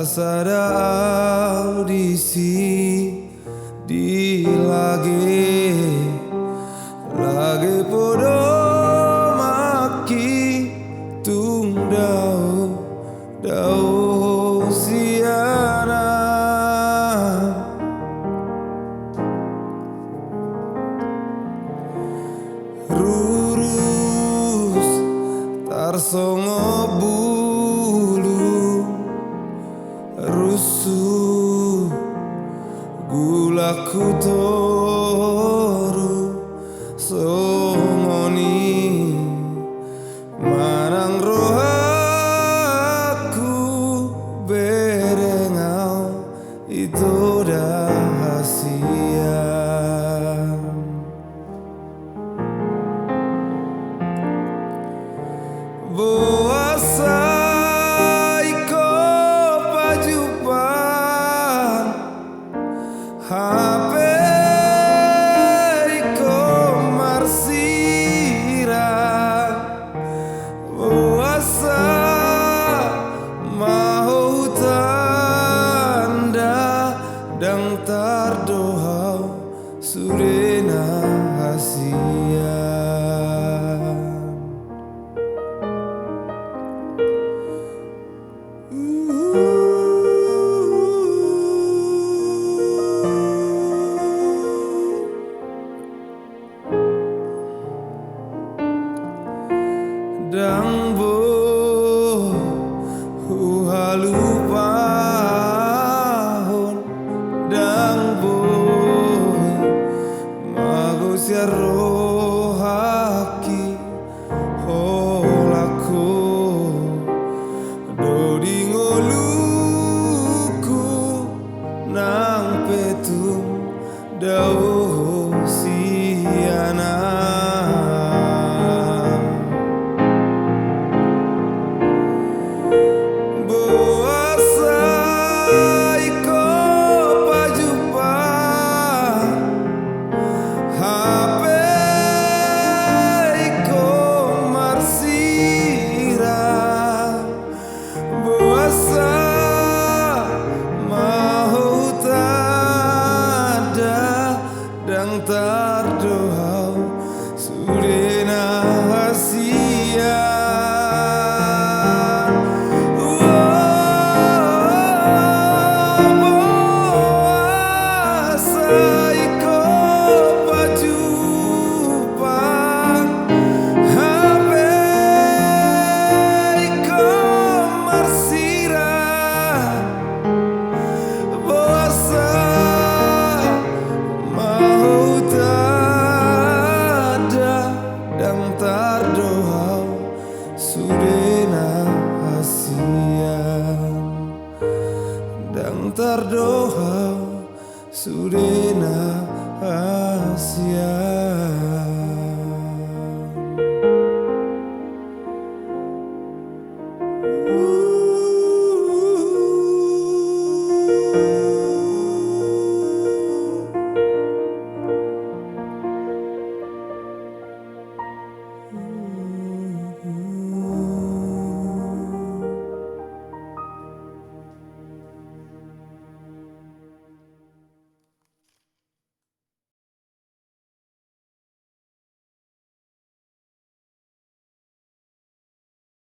sada audisi di lage podo maki tung dau siana rurus tarsongo bulu rusuh gulaku toru songoni marang rohaku berengau itu rahasia. Boasa iko pajupan HP iko marsira boasa mau tanda dang tardohau surena hasia. Dang bo halu pahon dang bo mago siaro haki holako dodi ngoluku nang petum dau siana. Dang tardohau surena hasia. Boasa iko pajupan HP iko marsira boasa dang tardohau surena hasia. Dang tardohau surena hasia.